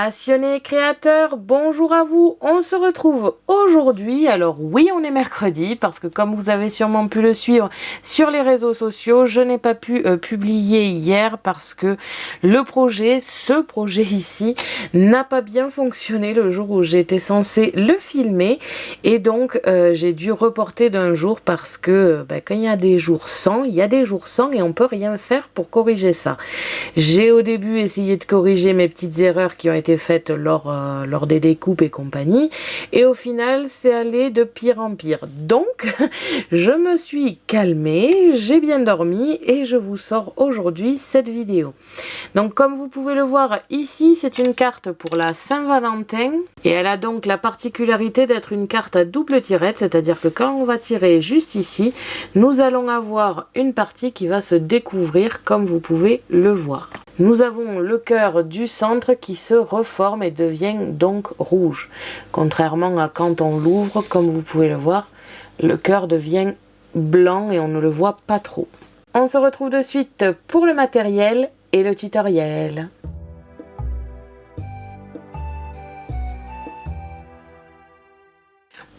Passionnés créateurs, bonjour à vous, on se retrouve aujourd'hui, alors oui on est mercredi parce que comme vous avez sûrement pu le suivre sur les réseaux sociaux, je n'ai pas pu publier hier parce que ce projet ici n'a pas bien fonctionné le jour où j'étais censée le filmer et donc j'ai dû reporter d'un jour parce que quand il y a des jours sans, il y a des jours sans et on peut rien faire pour corriger ça. J'ai au début essayé de corriger mes petites erreurs qui ont été faites lors des découpes et compagnie, et au final c'est allé de pire en pire. Donc je me suis calmée, j'ai bien dormi et je vous sors aujourd'hui cette vidéo. Donc comme vous pouvez le voir ici, c'est une carte pour la Saint-Valentin et elle a donc la particularité d'être une carte à double tirette, c'est-à-dire que quand on va tirer juste ici, nous allons avoir une partie qui va se découvrir comme vous pouvez le voir. Nous avons le cœur du centre qui se reforme et devient donc rouge. Contrairement à quand on l'ouvre, comme vous pouvez le voir, le cœur devient blanc et on ne le voit pas trop. On se retrouve de suite pour le matériel et le tutoriel.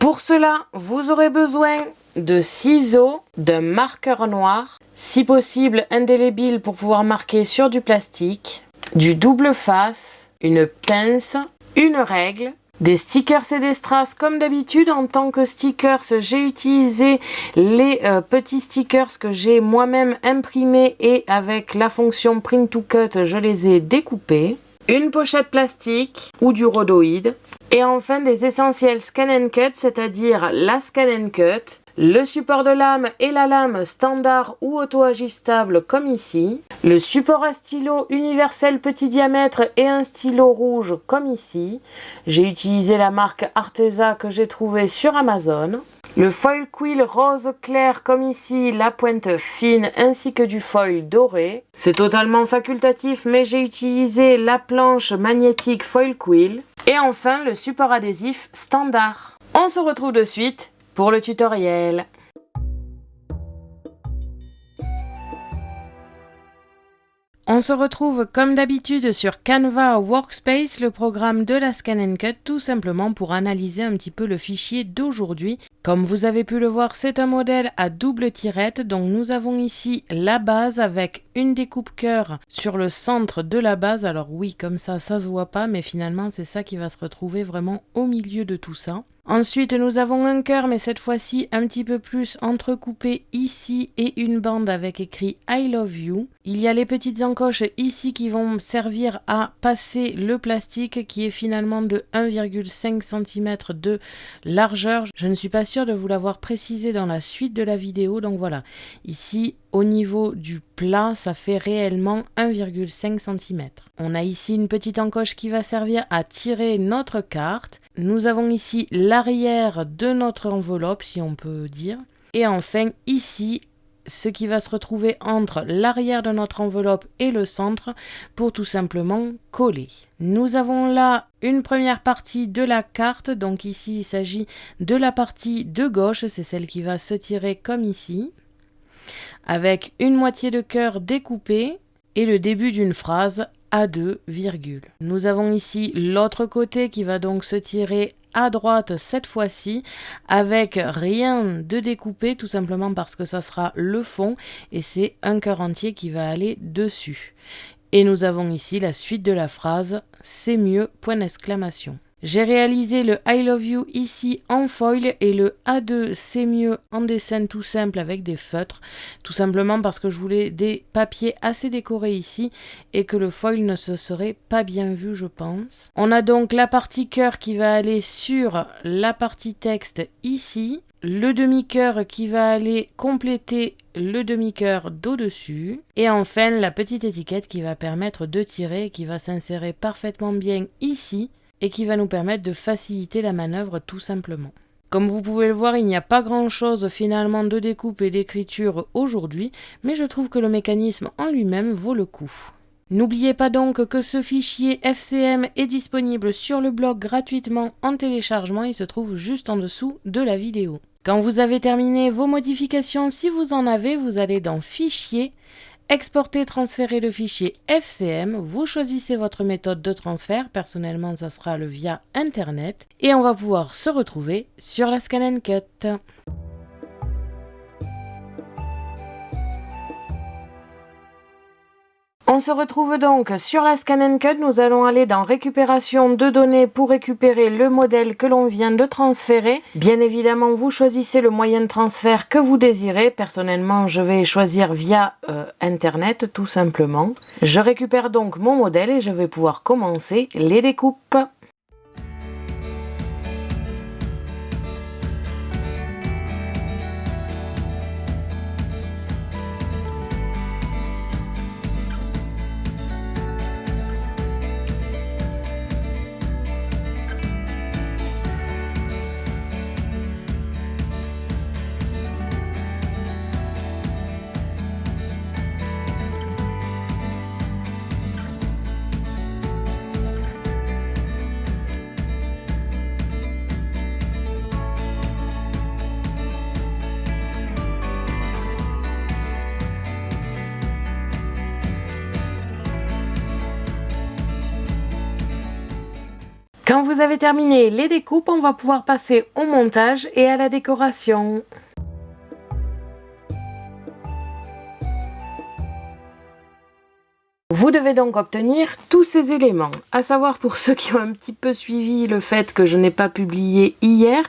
Pour cela, vous aurez besoin de ciseaux, d'un marqueur noir, si possible indélébile pour pouvoir marquer sur du plastique, du double face, une pince, une règle, des stickers et des strass comme d'habitude. En tant que stickers, j'ai utilisé les petits stickers que j'ai moi-même imprimés et avec la fonction print to cut, je les ai découpés. Une pochette plastique ou du rhodoïde. Et enfin des essentiels scan and cut, c'est-à-dire la scan and cut, le support de lame et la lame standard ou auto-ajustable comme ici, le support à stylo universel petit diamètre et un stylo rouge comme ici. J'ai utilisé la marque Arteza que j'ai trouvée sur Amazon. Le foil quill rose clair comme ici, la pointe fine ainsi que du foil doré. C'est totalement facultatif mais j'ai utilisé la planche magnétique foil quill. Et enfin le support adhésif standard. On se retrouve de suite pour le tutoriel. On se retrouve comme d'habitude sur Canva Workspace, le programme de la Scan and Cut, tout simplement pour analyser un petit peu le fichier d'aujourd'hui. Comme vous avez pu le voir, c'est un modèle à double tirette, donc nous avons ici la base avec une découpe cœur sur le centre de la base. Alors oui, comme ça se voit pas, mais finalement c'est ça qui va se retrouver vraiment au milieu de tout ça. Ensuite, nous avons un cœur, mais cette fois-ci un petit peu plus entrecoupé ici et une bande avec écrit I love you. Il y a les petites encoches ici qui vont servir à passer le plastique qui est finalement de 1,5 cm de largeur. Je ne suis pas sûre de vous l'avoir précisé dans la suite de la vidéo, donc voilà. Ici, au niveau du plat, ça fait réellement 1,5 cm. On a ici une petite encoche qui va servir à tirer notre carte. Nous avons ici l'arrière de notre enveloppe, si on peut dire. Et enfin, ici, ce qui va se retrouver entre l'arrière de notre enveloppe et le centre pour tout simplement coller. Nous avons là une première partie de la carte. Donc ici, il s'agit de la partie de gauche. C'est celle qui va se tirer comme ici, avec une moitié de cœur découpée et le début d'une phrase à 2 virgules. Nous avons ici l'autre côté qui va donc se tirer à droite cette fois-ci avec rien de découpé, tout simplement parce que ça sera le fond et c'est un cœur entier qui va aller dessus. Et nous avons ici la suite de la phrase « C'est mieux !» point d'exclamation. J'ai réalisé le I love you ici en foil et le A2 c'est mieux en dessin tout simple avec des feutres, tout simplement parce que je voulais des papiers assez décorés ici et que le foil ne se serait pas bien vu, je pense. On a donc la partie cœur qui va aller sur la partie texte ici, le demi-cœur qui va aller compléter le demi-cœur d'au-dessus et enfin la petite étiquette qui va permettre de tirer et qui va s'insérer parfaitement bien ici et qui va nous permettre de faciliter la manœuvre tout simplement. Comme vous pouvez le voir, il n'y a pas grand chose finalement de découpe et d'écriture aujourd'hui, mais je trouve que le mécanisme en lui-même vaut le coup. N'oubliez pas donc que ce fichier FCM est disponible sur le blog gratuitement en téléchargement, il se trouve juste en dessous de la vidéo. Quand vous avez terminé vos modifications, si vous en avez, vous allez dans Fichier, exporter, transférer le fichier FCM. Vous choisissez votre méthode de transfert. Personnellement, ça sera le via Internet. Et on va pouvoir se retrouver sur la Scan & Cut. On se retrouve donc sur la Scan & Cut. Nous allons aller dans récupération de données pour récupérer le modèle que l'on vient de transférer. Bien évidemment, vous choisissez le moyen de transfert que vous désirez. Personnellement, je vais choisir via Internet tout simplement. Je récupère donc mon modèle et je vais pouvoir commencer les découpes. Quand vous avez terminé les découpes, on va pouvoir passer au montage et à la décoration. Vous devez donc obtenir tous ces éléments, à savoir pour ceux qui ont un petit peu suivi le fait que je n'ai pas publié hier.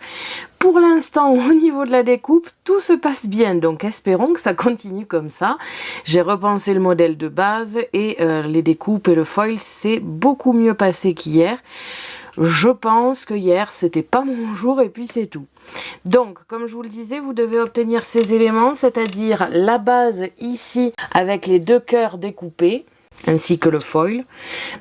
Pour l'instant, au niveau de la découpe, tout se passe bien, donc espérons que ça continue comme ça. J'ai repensé le modèle de base et les découpes et le foil, c'est beaucoup mieux passé qu'hier. Je pense que hier, c'était pas mon jour et puis c'est tout. Donc, comme je vous le disais, vous devez obtenir ces éléments, c'est-à-dire la base ici avec les 2 cœurs découpés, ainsi que le foil.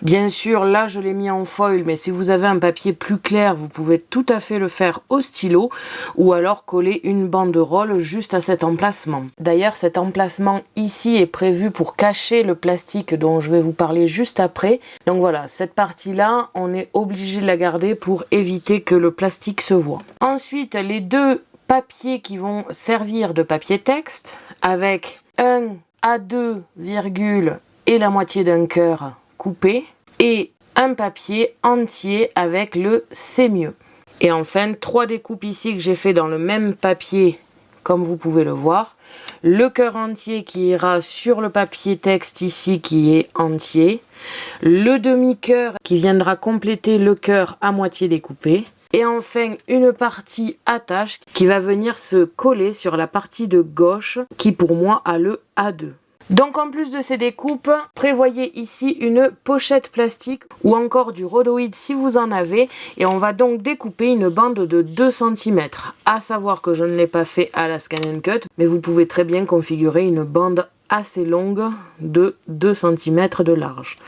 Bien sûr, là, je l'ai mis en foil, mais si vous avez un papier plus clair, vous pouvez tout à fait le faire au stylo ou alors coller une banderole juste à cet emplacement. D'ailleurs, cet emplacement ici est prévu pour cacher le plastique dont je vais vous parler juste après. Donc voilà, cette partie-là, on est obligé de la garder pour éviter que le plastique se voie. Ensuite, les 2 papiers qui vont servir de papier texte avec un A2, et la moitié d'un cœur coupé et un papier entier avec le c'est mieux. Et enfin 3 découpes ici que j'ai fait dans le même papier comme vous pouvez le voir. Le cœur entier qui ira sur le papier texte ici qui est entier. Le demi-cœur qui viendra compléter le cœur à moitié découpé. Et enfin une partie attache qui va venir se coller sur la partie de gauche qui pour moi a le A2. Donc en plus de ces découpes, prévoyez ici une pochette plastique ou encore du rhodoïde si vous en avez. Et on va donc découper une bande de 2 cm. À savoir que je ne l'ai pas fait à la Scan & Cut, mais vous pouvez très bien configurer une bande assez longue de 2 cm de large.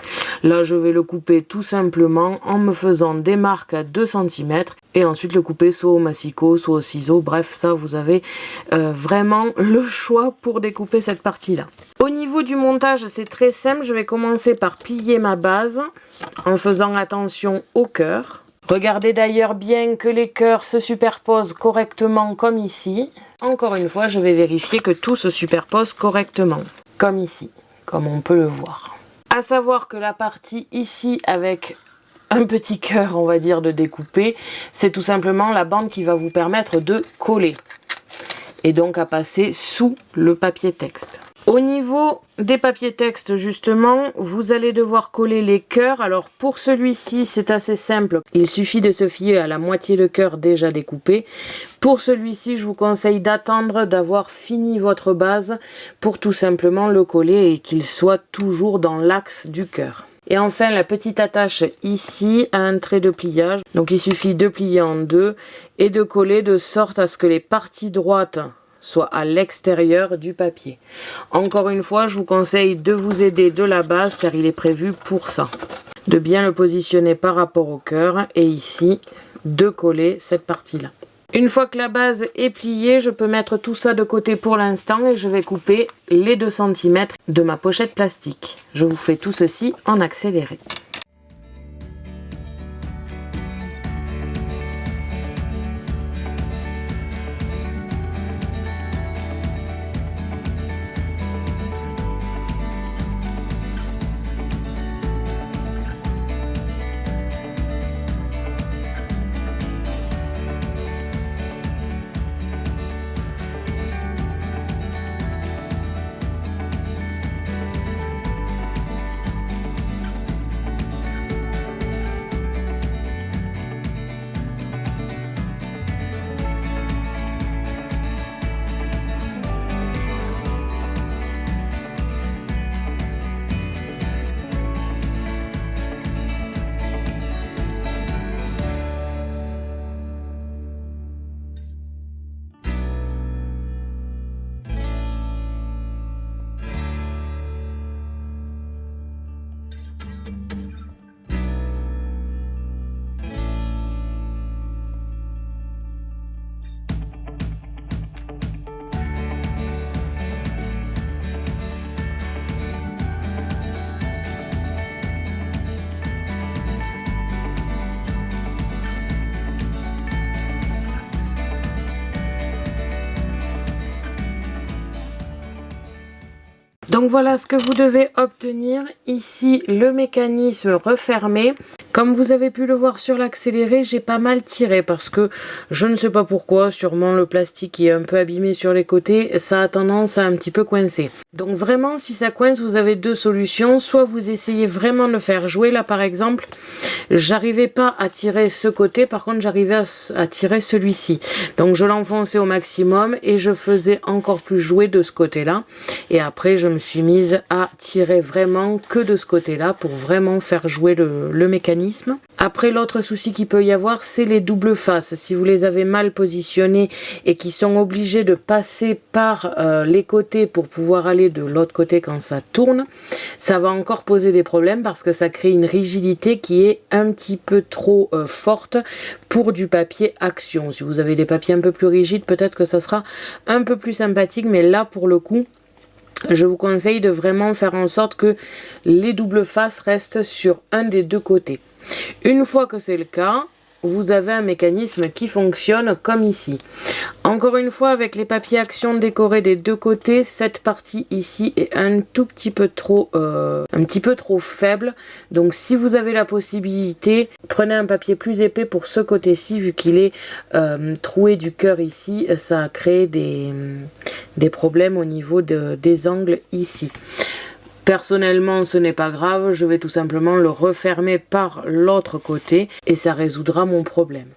Là je vais le couper tout simplement en me faisant des marques à 2 cm et ensuite le couper soit au massicot, soit au ciseau. Bref, ça vous avez vraiment le choix pour découper cette partie là. Au niveau du montage, c'est très simple. Je vais commencer par plier ma base en faisant attention au cœur. Regardez d'ailleurs bien que les cœurs se superposent correctement comme ici. Encore une fois, je vais vérifier que tout se superpose correctement, comme ici, comme on peut le voir. À savoir que la partie ici avec un petit cœur, on va dire, de découper, c'est tout simplement la bande qui va vous permettre de coller. Et donc à passer sous le papier texte. Au niveau des papiers texte justement, vous allez devoir coller les cœurs. Alors pour celui-ci, c'est assez simple. Il suffit de se fier à la moitié de cœur déjà découpé. Pour celui-ci, je vous conseille d'attendre d'avoir fini votre base pour tout simplement le coller et qu'il soit toujours dans l'axe du cœur. Et enfin, la petite attache ici a un trait de pliage. Donc il suffit de plier en 2 et de coller de sorte à ce que les parties droites soit à l'extérieur du papier. Encore une fois, je vous conseille de vous aider de la base car il est prévu pour ça. De bien le positionner par rapport au cœur et ici, de coller cette partie-là. Une fois que la base est pliée, je peux mettre tout ça de côté pour l'instant et je vais couper les 2 cm de ma pochette plastique. Je vous fais tout ceci en accéléré. Donc voilà ce que vous devez obtenir. Ici, le mécanisme refermé. Comme vous avez pu le voir sur l'accéléré, j'ai pas mal tiré parce que je ne sais pas pourquoi, sûrement le plastique qui est un peu abîmé sur les côtés, ça a tendance à un petit peu coincer. Donc vraiment, si ça coince, vous avez deux solutions. Soit vous essayez vraiment de le faire jouer. Là par exemple, j'arrivais pas à tirer ce côté, par contre j'arrivais à tirer celui-ci. Donc je l'enfonçais au maximum et je faisais encore plus jouer de ce côté-là. Et après je me suis mise à tirer vraiment que de ce côté-là pour vraiment faire jouer le mécanisme. Après, l'autre souci qu'il peut y avoir, c'est les doubles faces. Si vous les avez mal positionnés et qui sont obligés de passer par les côtés pour pouvoir aller de l'autre côté quand ça tourne, ça va encore poser des problèmes parce que ça crée une rigidité qui est un petit peu trop forte pour du papier action. Si vous avez des papiers un peu plus rigides, peut-être que ça sera un peu plus sympathique, mais là pour le coup, je vous conseille de vraiment faire en sorte que les doubles faces restent sur un des deux côtés. Une fois que c'est le cas, vous avez un mécanisme qui fonctionne comme ici. Encore une fois, avec les papiers action décorés des deux côtés, cette partie ici est un petit peu trop faible. Donc si vous avez la possibilité, prenez un papier plus épais pour ce côté-ci, vu qu'il est troué du cœur ici, ça a créé des problèmes au niveau des angles ici. Personnellement, ce n'est pas grave, je vais tout simplement le refermer par l'autre côté et ça résoudra mon problème.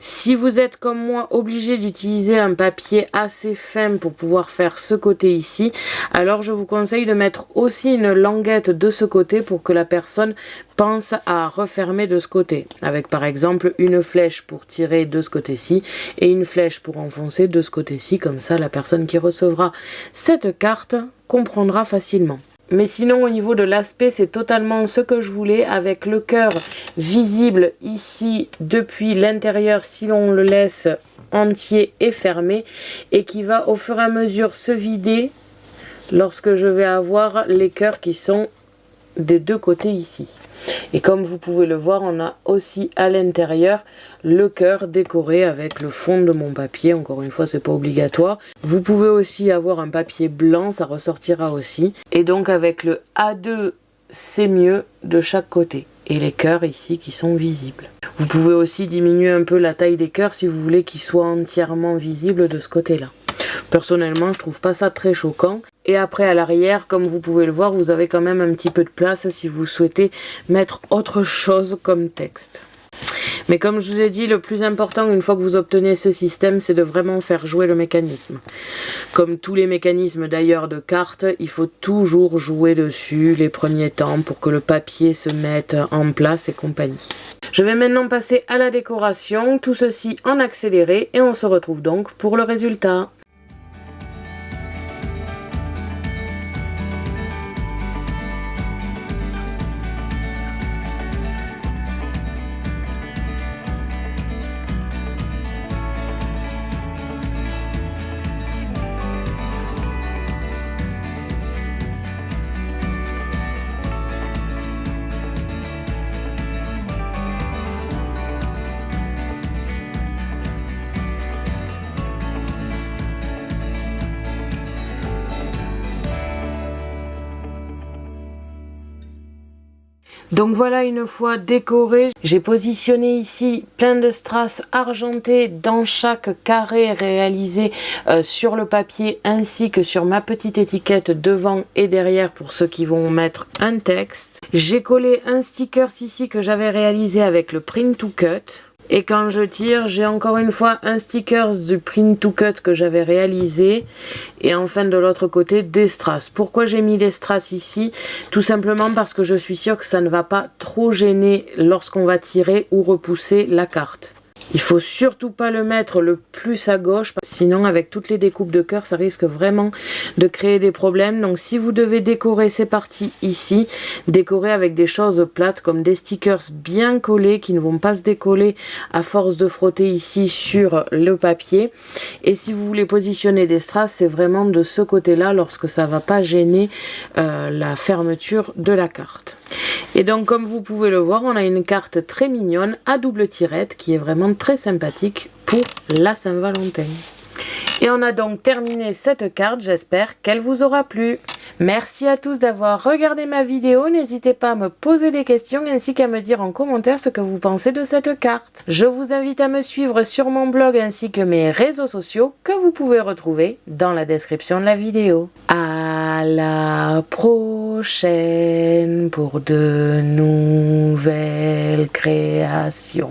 Si vous êtes comme moi obligé d'utiliser un papier assez fin pour pouvoir faire ce côté ici, alors je vous conseille de mettre aussi une languette de ce côté pour que la personne pense à refermer de ce côté. Avec par exemple une flèche pour tirer de ce côté-ci et une flèche pour enfoncer de ce côté-ci. Comme ça, la personne qui recevra cette carte comprendra facilement. Mais sinon, au niveau de l'aspect, c'est totalement ce que je voulais, avec le cœur visible ici depuis l'intérieur si l'on le laisse entier et fermé, et qui va au fur et à mesure se vider lorsque je vais avoir les cœurs qui sont des deux côtés ici. Et comme vous pouvez le voir, on a aussi à l'intérieur le cœur décoré avec le fond de mon papier. Encore une fois, c'est pas obligatoire. Vous pouvez aussi avoir un papier blanc, ça ressortira aussi. Et donc avec le A2, c'est mieux de chaque côté. Et les cœurs ici qui sont visibles. Vous pouvez aussi diminuer un peu la taille des cœurs si vous voulez qu'ils soient entièrement visibles de ce côté-là. Personnellement, je trouve pas ça très choquant. Et après, à l'arrière, comme vous pouvez le voir, vous avez quand même un petit peu de place si vous souhaitez mettre autre chose comme texte. Mais comme je vous ai dit, le plus important, une fois que vous obtenez ce système, c'est de vraiment faire jouer le mécanisme. Comme tous les mécanismes d'ailleurs de cartes, il faut toujours jouer dessus les premiers temps pour que le papier se mette en place et compagnie. Je vais maintenant passer à la décoration, tout ceci en accéléré, et on se retrouve donc pour le résultat. Donc voilà, une fois décoré, j'ai positionné ici plein de strass argentés dans chaque carré réalisé sur le papier ainsi que sur ma petite étiquette devant et derrière pour ceux qui vont mettre un texte. J'ai collé un sticker ici que j'avais réalisé avec le print to cut. Et quand je tire, j'ai encore une fois un sticker du print to cut que j'avais réalisé. Et enfin de l'autre côté, des strass. Pourquoi j'ai mis les strass ici? Tout simplement parce que je suis sûre que ça ne va pas trop gêner lorsqu'on va tirer ou repousser la carte. Il faut surtout pas le mettre le plus à gauche, sinon avec toutes les découpes de cœur, ça risque vraiment de créer des problèmes. Donc si vous devez décorer ces parties ici, décorer avec des choses plates comme des stickers bien collés qui ne vont pas se décoller à force de frotter ici sur le papier. Et si vous voulez positionner des strass, c'est vraiment de ce côté-là lorsque ça va pas gêner la fermeture de la carte. Et donc comme vous pouvez le voir, on a une carte très mignonne à double tirette qui est vraiment très sympathique pour la Saint-Valentin. Et on a donc terminé cette carte, j'espère qu'elle vous aura plu. Merci à tous d'avoir regardé ma vidéo, n'hésitez pas à me poser des questions ainsi qu'à me dire en commentaire ce que vous pensez de cette carte. Je vous invite à me suivre sur mon blog ainsi que mes réseaux sociaux que vous pouvez retrouver dans la description de la vidéo. À la prochaine pour de nouvelles créations.